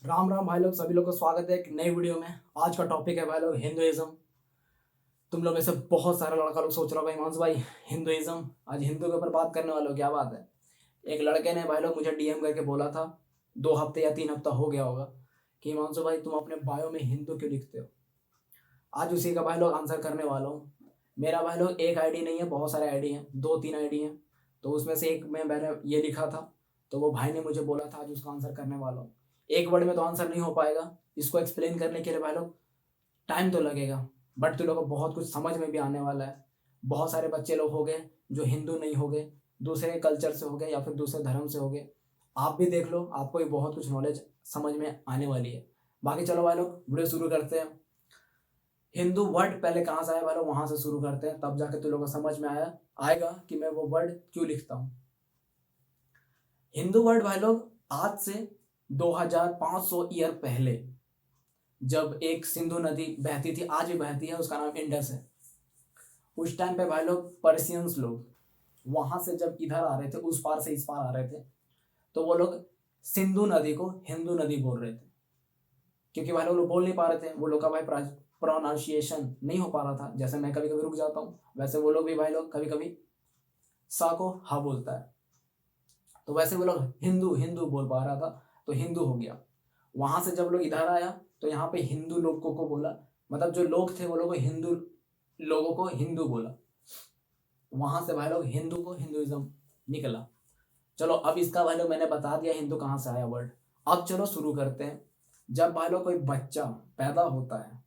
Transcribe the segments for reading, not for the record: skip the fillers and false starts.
राम राम भाई लोग, सभी लोग को स्वागत है एक नई वीडियो में। आज का टॉपिक है भाई लोग हिंदुइज्म। तुम लोग में से बहुत सारे लड़का लोग सोच रहा होगा हिमांशु भाई हिंदुइज्म, आज हिंदू के ऊपर बात करने वाले हो, क्या बात है। एक लड़के ने भाई लोग मुझे डीएम करके बोला था, 2 हफ्ते या 3 हफ्ता हो गया होगा, कि हिमांशु भाई तुम अपने बायो में हिंदू क्यों लिखते हो। आज उसी का भाई लोग आंसर करने वाला हूँ। मेरा भाई लोग एक आईडी नहीं है, बहुत सारे आईडी हैं, 2-3 आईडी हैं। तो उसमें से एक में मैंने ये लिखा था, तो वो भाई ने मुझे बोला था आज उसका आंसर करने वाला हूँ। एक वर्ड में तो आंसर नहीं हो पाएगा, इसको एक्सप्लेन करने के लिए भाई लोग टाइम तो लगेगा, बट तुम लोग को बहुत कुछ समझ में भी आने वाला है। बहुत सारे बच्चे लोग हो गए जो हिंदू नहीं हो गए, दूसरे कल्चर से हो गए या फिर दूसरे धर्म से हो गए। आप भी देख लो, आपको भी बहुत कुछ नॉलेज समझ में आने वाली है। बाकी चलो भाई लोग वीडियो शुरू करते हैं। हिंदू वर्ड पहले कहाँ से आया भाई लोग, वहां से शुरू करते हैं, तब जाके तुम लोग को समझ में आएगा कि मैं वो वर्ड क्यों लिखता हूँ। हिंदू वर्ड भाई लोग आज से 2500 ईयर पहले, जब एक सिंधु नदी बहती थी, आज भी बहती है, उसका नाम इंडस है। उस टाइम पे भाई लोग पर्सियंस लोग वहां से जब इधर आ रहे थे, उस पार से इस पार आ रहे थे, तो वो लोग सिंधु नदी को हिंदू नदी बोल रहे थे, क्योंकि भाई लोग बोल नहीं पा रहे थे। वो लोग का भाई प्रोनाउंसिएशन नहीं हो पा रहा था। जैसे मैं कभी कभी रुक जाता हूँ, वैसे वो लोग भी भाई लोग कभी कभी सा को हा बोलता है, तो वैसे वो लोग हिंदू हिंदू बोल पा रहा था, तो हिंदू हो गया। वहां से जब लोग इधर आया तो यहाँ पे हिंदू लोगों को बोला, मतलब जो लोग थे वो लोग हिंदू लोगों को हिंदू बोला। वहां से भाई लोग हिंदू को हिंदुइज्म निकला। चलो अब इसका भाई लोग मैंने बता दिया हिंदू कहाँ से आया वर्ड। अब चलो शुरू करते हैं। जब भाई लोग कोई बच्चा पैदा होता है,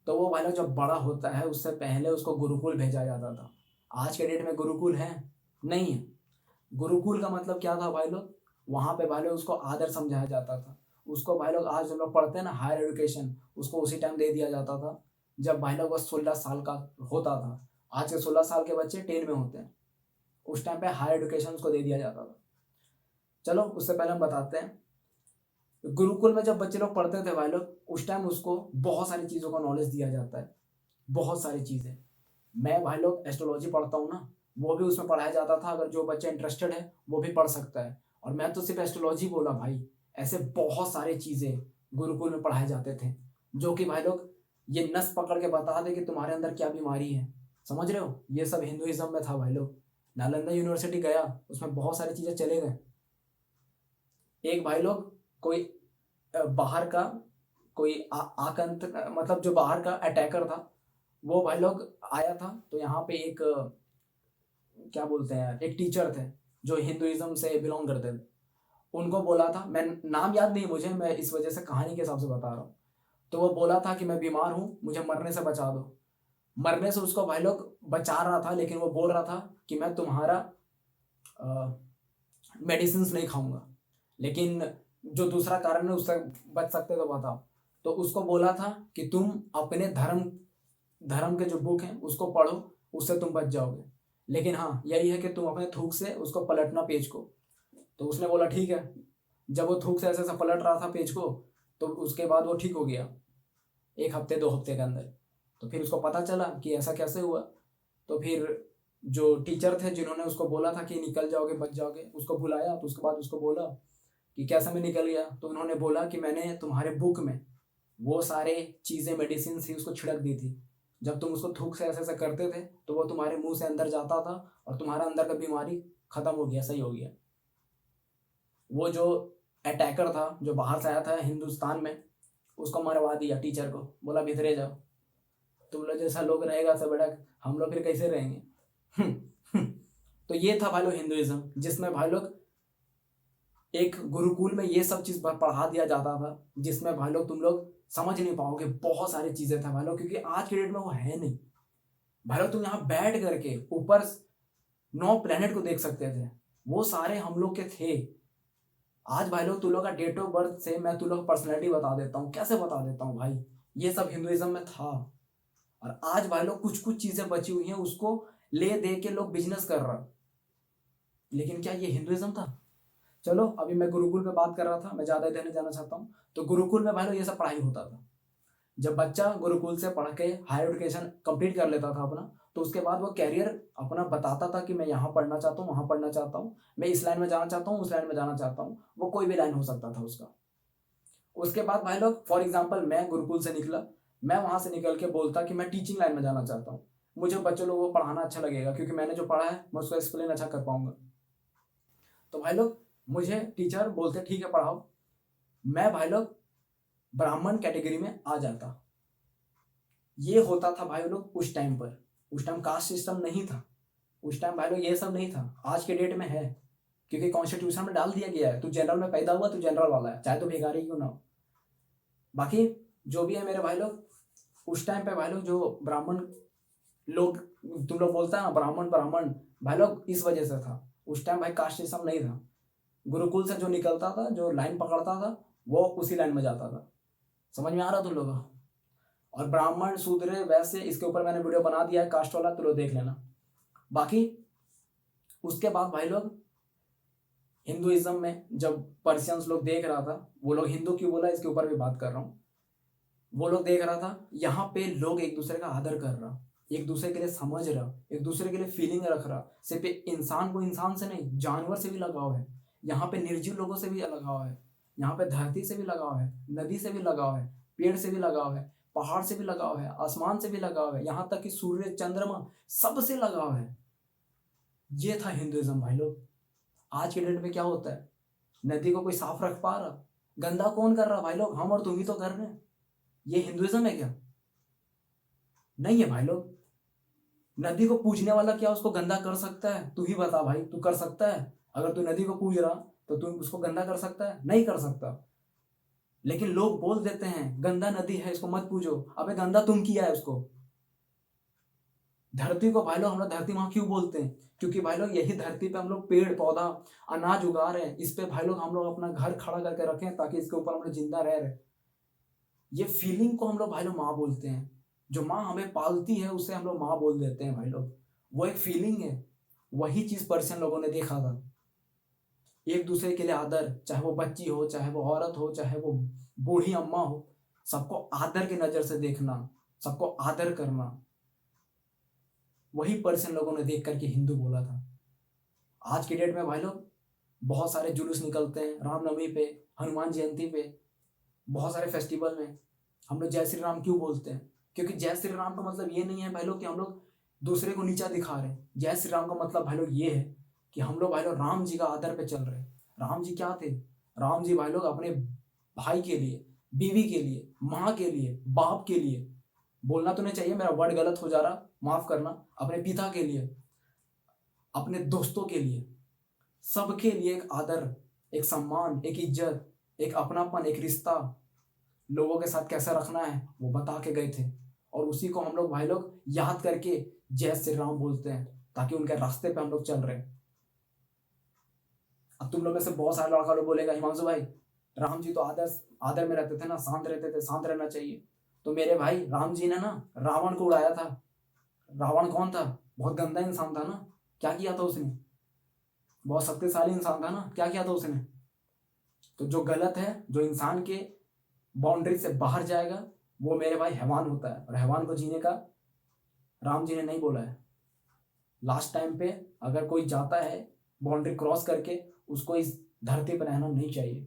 तो वो भाई लोग जब बड़ा होता है, उससे पहले उसको गुरुकुल भेजा जाता था। आज के डेट में गुरुकुल है नहीं है। गुरुकुल का मतलब क्या था भाई लोग, वहां पे भाई लोग उसको आदर समझाया जाता था। उसको भाई लोग आज हम लोग पढ़ते हैं ना हायर एजुकेशन, उसको उसी टाइम दे दिया जाता था जब भाई लोग बस 16 साल का होता था। आज के 16 साल के बच्चे 10 में होते हैं, उस टाइम पे हायर एजुकेशन उसको दे दिया जाता था। चलो उससे पहले हम बताते हैं, गुरुकुल में जब बच्चे लोग पढ़ते थे भाई लोग, उस टाइम उसको बहुत सारी चीज़ों का नॉलेज दिया जाता है, बहुत सारी चीज़ें। मैं भाई लोग एस्ट्रोलॉजी पढ़ता हूँ ना, वो भी उसमें पढ़ाया जाता था। अगर जो बच्चा इंटरेस्टेड है वो भी पढ़ सकता है। और मैं तो सिर्फ एस्ट्रोलॉजी बोला भाई, ऐसे बहुत सारी चीज़ें गुरुकुल में पढ़ाए जाते थे, जो कि भाई लोग ये नस पकड़ के बता दे कि तुम्हारे अंदर क्या बीमारी है। समझ रहे हो, ये सब हिंदुइज्म में था भाई लोग। नालंदा यूनिवर्सिटी गया, उसमें बहुत सारी चीज़ें चले गए। एक भाई लोग कोई बाहर का कोई आकंत, मतलब जो बाहर का अटैकर था, वो भाई लोग आया था। तो यहाँ पे एक क्या बोलते हैं, एक टीचर थे जो हिंदुइज्म से बिलोंग करते थे। उनको बोला था, मैं नाम याद नहीं मुझे, मैं इस वजह से कहानी के हिसाब से बता रहा हूँ। तो वो बोला था कि मैं बीमार हूँ, मुझे मरने से बचा दो। मरने से उसको भाई लोग बचा रहा था, लेकिन वो बोल रहा था कि मैं तुम्हारा मेडिसिन नहीं खाऊंगा, लेकिन जो दूसरा कारण है उससे बच सकते तो बताओ। तो उसको बोला था कि तुम अपने धर्म धर्म के जो बुक हैं उसको पढ़ो, उससे तुम बच जाओगे। लेकिन हाँ यही है कि तुम अपने थूक से उसको पलटना पेज को। तो उसने बोला ठीक है। जब वो थूक से ऐसे ऐसा पलट रहा था पेज को, तो उसके बाद वो ठीक हो गया 1 हफ्ते 2 हफ्ते के अंदर। तो फिर उसको पता चला कि ऐसा कैसे हुआ। तो फिर जो टीचर थे जिन्होंने उसको बोला था कि निकल जाओगे बच जाओगे, उसको बुलाया। तो उसके बाद उसको बोला कि कैसे मैं निकल गया। तो उन्होंने बोला कि मैंने तुम्हारे बुक में वो सारे चीज़ें मेडिसिन थी उसको छिड़क दी थी। जब तुम उसको थूक से ऐसे ऐसे करते थे तो वो तुम्हारे मुंह से अंदर जाता था, और तुम्हारा अंदर का बीमारी खत्म हो गया, सही हो गया। वो जो अटैकर था जो बाहर से आया था हिंदुस्तान में, उसको मरवा दिया टीचर को, बोला भीतरे जाओ। तुम लोग जैसा लोग रहेगा सब बेटा, हम लोग फिर कैसे रहेंगे। तो ये था भाई लोग हिंदुइज्म, जिसमें भाई लोग एक गुरुकुल में ये सब चीज़ पढ़ा दिया जाता था, जिसमें भाई लोग तुम लोग समझ नहीं पाओगे, बहुत सारी चीज़ें था भाई लोग, क्योंकि आज के डेट में वो है नहीं। भाई लोग तुम यहाँ बैठ करके ऊपर 9 प्लेनेट को देख सकते थे, वो सारे हम लोग के थे। आज भाई लोग तुम लोग का डेट ऑफ बर्थ से मैं तुम लोग पर्सनैलिटी बता देता हूँ, कैसे बता देता हूँ भाई, ये सब हिंदुइज्म में था। और आज भाई लोग कुछ कुछ चीज़ें बची हुई हैं, उसको ले दे के लोग बिजनेस कर रहा, लेकिन क्या ये हिंदुइज्म था। चलो अभी मैं गुरुकुल पे बात कर रहा था, मैं ज़्यादा इधर नहीं जाना चाहता हूँ। तो गुरुकुल में भाई लोग ये सब पढ़ाई होता था। जब बच्चा गुरुकुल से पढ़ के हायर एजुकेशन कंप्लीट कर लेता था अपना, तो उसके बाद वो कैरियर अपना बताता था कि मैं यहाँ पढ़ना चाहता हूँ, वहाँ पढ़ना चाहता हूँ, मैं इस लाइन में जाना चाहता हूँ, उस लाइन में जाना चाहता हूँ। वो कोई भी लाइन हो सकता था उसका। उसके बाद भाई लोग फॉर एग्जाम्पल मैं गुरुकुल से निकला, मैं वहां से निकल के बोलता कि मैं टीचिंग लाइन में जाना चाहता हूँ, मुझे बच्चों लोगों को पढ़ाना अच्छा लगेगा क्योंकि मैंने जो पढ़ा है मैं उसको एक्सप्लेन अच्छा कर पाऊंगा। तो भाई लोग मुझे टीचर बोलते ठीक है पढ़ाओ, मैं भाई लोग ब्राह्मण कैटेगरी में आ जाता। ये होता था भाई लोग उस टाइम पर, उस टाइम कास्ट सिस्टम नहीं था, उस टाइम भाई लोग ये सब नहीं था, आज के डेट में है क्योंकि कॉन्स्टिट्यूशन में डाल दिया गया है, तू जनरल में पैदा हुआ, तू जनरल वाला है, चाहे तो भिखारी क्यों ना हो। बाकी जो भी है मेरे भाई लोग, उस टाइम पे भाई लोग जो ब्राह्मण लोग, तुम लोग बोलता है ना ब्राह्मण ब्राह्मण, भाई लोग इस वजह से था, उस टाइम भाई कास्ट सिस्टम नहीं था। गुरुकुल से जो निकलता था, जो लाइन पकड़ता था, वो उसी लाइन में जाता था। समझ में आ रहा तुम लोगों को? और ब्राह्मण शूद्र वैसे इसके ऊपर मैंने वीडियो बना दिया है कास्ट वाला, तो लोग देख लेना। बाकी उसके बाद भाई लोग हिंदुइज्म में जब पर्शियंस लोग देख रहा था, वो लोग हिंदू क्यों बोला इसके ऊपर भी बात कर रहा हूँ, वो लोग देख रहा था यहाँ पे लोग एक दूसरे का आदर कर रहा, एक दूसरे के लिए समझ रहा, एक दूसरे के लिए फीलिंग रख रहा, सिर्फ इंसान को इंसान से नहीं, जानवर से भी लगाव है, यहाँ पे निर्जीव लोगों से भी लगाव है, यहाँ पे धरती से भी लगाव है, नदी से भी लगाव है, पेड़ से भी लगाव है, पहाड़ से भी लगाव है, आसमान से भी लगाव है, यहाँ तक कि सूर्य चंद्रमा सबसे लगाव है। ये था हिंदुइज्म भाई लोग। आज के डेट में क्या होता है, नदी को कोई साफ रख पा रहा? गंदा कौन कर रहा भाई लोग? हम और तुम ही तो कर रहे हैं। ये हिंदुइज्म है क्या? नहीं है भाई लोग। नदी को पूजने वाला क्या उसको गंदा कर सकता है? तू ही बता भाई, तू कर सकता है? अगर तू नदी को पूज रहा तो तू उसको गंदा कर सकता है? नहीं कर सकता। लेकिन लोग बोल देते हैं गंदा नदी है इसको मत पूजो। अबे गंदा तुम किया है उसको। धरती को भाई लोग हम लोग धरती माँ क्यों बोलते हैं? क्योंकि भाई लोग यही धरती पे हम लोग पेड़ पौधा अनाज उगा रहे हैं, इस पे भाई लोग हम लोग अपना घर खड़ा करके रखें ताकि इसके ऊपर हम लोग जिंदा रह रहे। ये फीलिंग को हम लोग भाई लोग माँ बोलते हैं। जो माँ हमें पालती है उसे हम लोग माँ बोल देते हैं भाई लोग। वो एक फीलिंग है। वही चीज पर्शियन लोगों ने देखा था। एक दूसरे के लिए आदर, चाहे वो बच्ची हो, चाहे वो औरत हो, चाहे वो बूढ़ी अम्मा हो, सबको आदर की नजर से देखना, सबको आदर करना, वही पर्शियन लोगों ने देख करके हिंदू बोला था। आज की डेट में भाई लोग बहुत सारे जुलूस निकलते हैं रामनवमी पे, हनुमान जयंती पे, बहुत सारे फेस्टिवल में हम लोग जय श्री राम क्यों बोलते हैं? क्योंकि जय श्री राम का मतलब ये नहीं है भाई लोग कि हम लोग दूसरे को नीचा दिखा रहे हैं। जय श्री राम का मतलब भाई लोग ये है कि हम लोग भाई लोग राम जी का आदर पे चल रहे हैं। राम जी क्या थे? राम जी भाई लोग अपने भाई के लिए, बीवी के लिए, माँ के लिए, बाप के लिए, बोलना तो नहीं चाहिए, मेरा वर्ड गलत हो जा रहा, माफ करना, अपने पिता के लिए, अपने दोस्तों के लिए, सबके लिए एक आदर, एक सम्मान, एक इज्जत, एक अपनापन, एक रिश्ता लोगों के साथ कैसे रखना है वो बता के गए थे। और उसी को हम लोग भाई लोग याद करके जय श्री राम बोलते हैं ताकि उनके रास्ते पे हम लोग चल रहे हैं। अब तुम लोग में से बहुत सारे लड़का लोग बोलेगा हिमांशु भाई राम जी तो आदर आदर में रहते थे ना, शांत रहते थे, शांत रहना चाहिए। तो मेरे भाई राम जी ने ना रावण को उड़ाया था। रावण कौन था? बहुत गंदा इंसान था ना। क्या किया था उसने? बहुत शक्तिशाली इंसान था ना। क्या किया था उसने? तो जो गलत है, जो इंसान के बाउंड्री से बाहर जाएगा, वो मेरे भाई हैवान होता है। और हैवान को जीने का राम जी ने नहीं बोला है। लास्ट टाइम पे अगर कोई जाता है बाउंड्री क्रॉस करके, उसको इस धरती पर रहना नहीं चाहिए।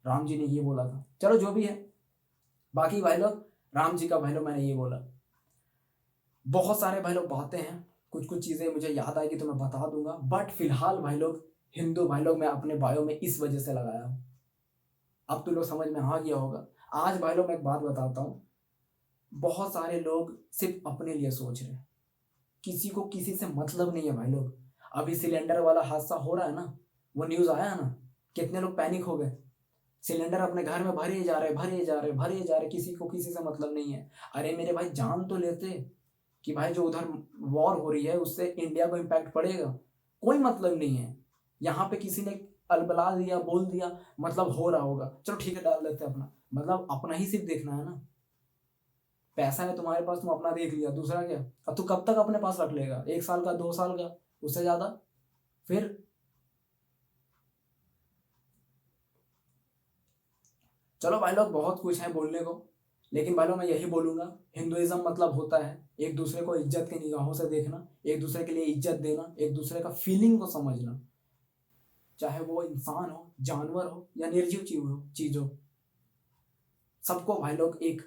राम जी ने ये बोला था। चलो जो भी है, बाकी भाई लोग राम जी का भाई लोग मैंने ये बोला। बहुत सारे भाई लोग बातें हैं, कुछ कुछ चीज़ें मुझे याद आएगी तो मैं बता दूंगा। बट फिलहाल भाई लोग हिंदू भाई लोग मैं अपने बायो में इस वजह से लगाया हूँ। अब तो लोग समझ में आ गया होगा। आज भाई लोग मैं एक बात बताता हूँ, बहुत सारे लोग सिर्फ अपने लिए सोच रहे हैं, किसी को किसी से मतलब नहीं है भाई लोग। अभी सिलेंडर वाला हादसा हो रहा है ना, वो न्यूज़ आया ना, कितने लोग पैनिक हो गए। सिलेंडर अपने घर में भरे जा रहे, भरे जा रहे, भरे जा रहे, किसी को किसी से मतलब नहीं है। अरे मेरे भाई जान तो लेते कि भाई जो उधर वॉर हो रही है उससे इंडिया को इम्पैक्ट पड़ेगा। कोई मतलब नहीं है। यहाँ पे किसी ने अलबला दिया, बोल दिया, मतलब हो रहा होगा, चलो ठीक है डाल देते अपना, मतलब अपना ही सिर्फ देखना है ना। पैसा है तुम्हारे पास, तुम अपना देख लिया, दूसरा क्या? अब तू कब तक अपने पास रख लेगा? 1 साल का, 2 साल का, उससे ज्यादा? फिर चलो भाई लोग बहुत कुछ है बोलने को, लेकिन भाई लोग मैं यही बोलूंगा, हिंदुइज्म मतलब होता है एक दूसरे को इज्जत की निगाहों से देखना, एक दूसरे के लिए इज्जत देना, एक दूसरे का फीलिंग को समझना, चाहे वो इंसान हो, जानवर हो या निर्जीव चीज हो। सबको भाई लोग एक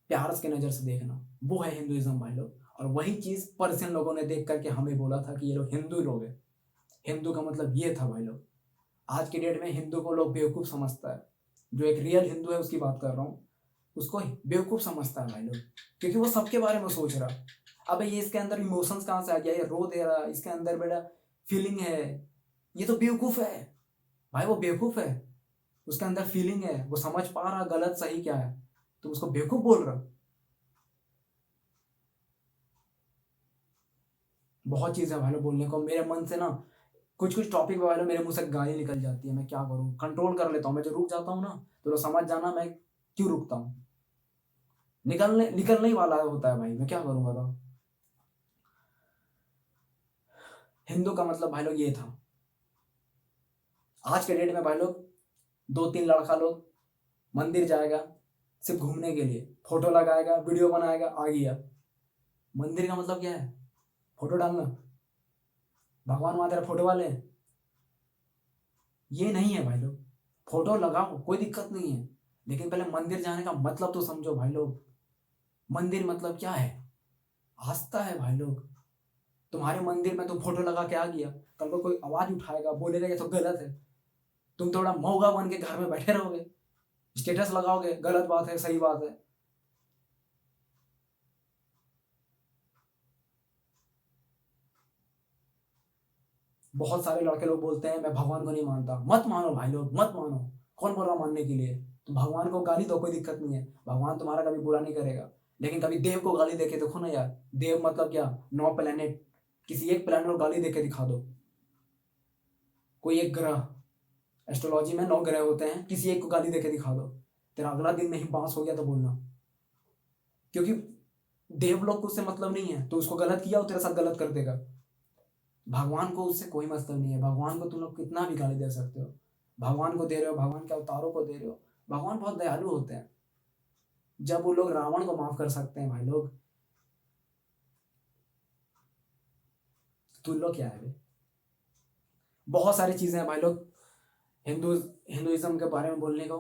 प्यार के नज़र से देखना, वो है हिंदुइज्म भाई लोग। और वही चीज़ पर्शियन लोगों ने देख करके हमें बोला था कि ये लोग हिंदू लोग हैं। हिंदू का मतलब ये था भाई लोग। आज के डेट में हिंदू को लोग बेवकूफ़ समझता है, जो एक रियल हिंदू है उसकी बात कर रहा हूँ, उसको बेवकूफ़ समझता है भाई लोग, क्योंकि वो सबके बारे में सोच रहा। अब ये इसके अंदर इमोशंस कहाँ से आ गया, ये रो दे रहा, इसके अंदर बेटा फीलिंग है, ये तो बेवकूफ़ है भाई, वो बेवकूफ़ है, उसके अंदर फीलिंग है, वो समझ पा रहा गलत सही क्या है, तुम उसको बेवकूफ़ बोल रहा। बहुत चीज़ है भाई लोग बोलने को, मेरे मन से ना कुछ कुछ टॉपिक पे भाई लोग मेरे मुंह से गाली निकल जाती है, मैं क्या करूँ, कंट्रोल कर लेता हूँ, मैं जो रुक जाता हूँ ना तो लोग समझ जाना मैं क्यों रुकता हूँ, निकलने ही वाला होता है भाई, मैं क्या करूँ बताओ। हिंदू का मतलब भाई लोग ये था। आज के डेट में भाई लोग 2-3 लड़का लोग मंदिर जाएगा सिर्फ घूमने के लिए, फोटो लगाएगा, वीडियो बनाएगा, आ गया। मंदिर का मतलब क्या है, फोटो डालना, भगवान वहां तेरा फोटो वाले हैं, ये नहीं है भाई लोग। फोटो लगाओ कोई दिक्कत नहीं है, लेकिन पहले मंदिर जाने का मतलब तो समझो भाई लोग। मंदिर मतलब क्या है, आस्था है भाई लोग। तुम्हारे मंदिर में तुम फोटो लगा के आ गया, कल को कोई आवाज उठाएगा, बोलेगा ये तो गलत है, तुम थोड़ा मौगा बन के घर में बैठे रहोगे, स्टेटस लगाओगे, गलत बात है सही बात है। बहुत सारे लड़के लोग बोलते हैं मैं भगवान को नहीं मानता, मत मानो भाई लोग, मत मानो, कौन बोल रहा मानने के लिए, तुम भगवान को गाली दो कोई दिक्कत नहीं है, भगवान तुम्हारा कभी बुरा नहीं करेगा, लेकिन कभी देव को गाली देके देखो ना यार। देव मतलब क्या, 9 प्लेनेट, किसी एक प्लेनेट को गाली देके दिखा दो, कोई एक ग्रह, एस्ट्रोलॉजी में 9 ग्रह होते हैं, किसी एक को गाली देके दिखा दो, तेरा अगला दिन नहीं पास हो गया तो बोलना, क्योंकि देव लोग को उससे मतलब नहीं है, तो उसको गलत किया वो तेरे साथ गलत कर देगा। भगवान को उससे कोई मतलब नहीं है, भगवान को तुम लोग कितना भी गाली दे सकते हो, भगवान को दे रहे हो, भगवान के अवतारों को दे रहे हो, भगवान बहुत दयालु होते हैं। जब वो लोग रावण को माफ कर सकते हैं भाई लोग, तुम लोग क्या है। बहुत सारी चीजें हैं भाई लोग हिंदुइज्म के बारे में बोलने को।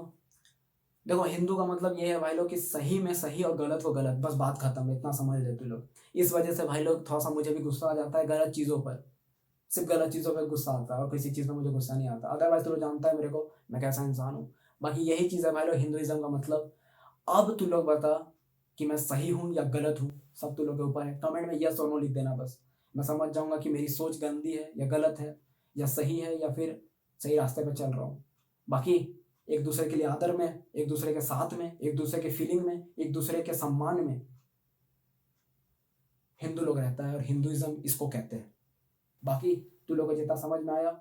देखो हिंदू का मतलब ये है भाई लोग कि सही में सही और गलत को गलत, बस बात खत्म, इतना समझ लेते लोग। इस वजह से भाई लोग थोड़ा सा मुझे भी गुस्सा आ जाता है गलत चीज़ों पर, सिर्फ गलत चीज़ों पर गुस्सा आता है, और किसी चीज़ में मुझे गुस्सा नहीं आता। अदरवाइज तो लोग जानता है मेरे को मैं कैसा इंसान हूँ। बाकी यही चीज़ है भाई लोग हिंदुइज्म का मतलब। अब तू लोग बता कि मैं सही हूँ या गलत हूँ, सब तू लोग के ऊपर है। कमेंट में यस और नो लिख देना, बस मैं समझ जाऊँगा कि मेरी सोच गंदी है या गलत है, या सही है या फिर सही रास्ते पर चल रहा हूँ। बाकी एक दूसरे के लिए आदर में, एक दूसरे के साथ में, एक दूसरे के फीलिंग में, एक दूसरे के सम्मान में हिंदू लोग रहता है, और हिंदुइज्म इसको कहते हैं। बाकी तू लोग को जितना समझ में आया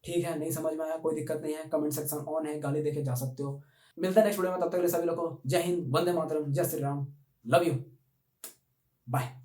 ठीक है, नहीं समझ में आया कोई दिक्कत नहीं है, कमेंट सेक्शन ऑन है, गाली देके जा सकते हो। मिलता है नेक्स्ट वीडियो में, तब तक के लिए सभी लोग को जय हिंद, वंदे मातरम, जय Shri Ram, love you, bye.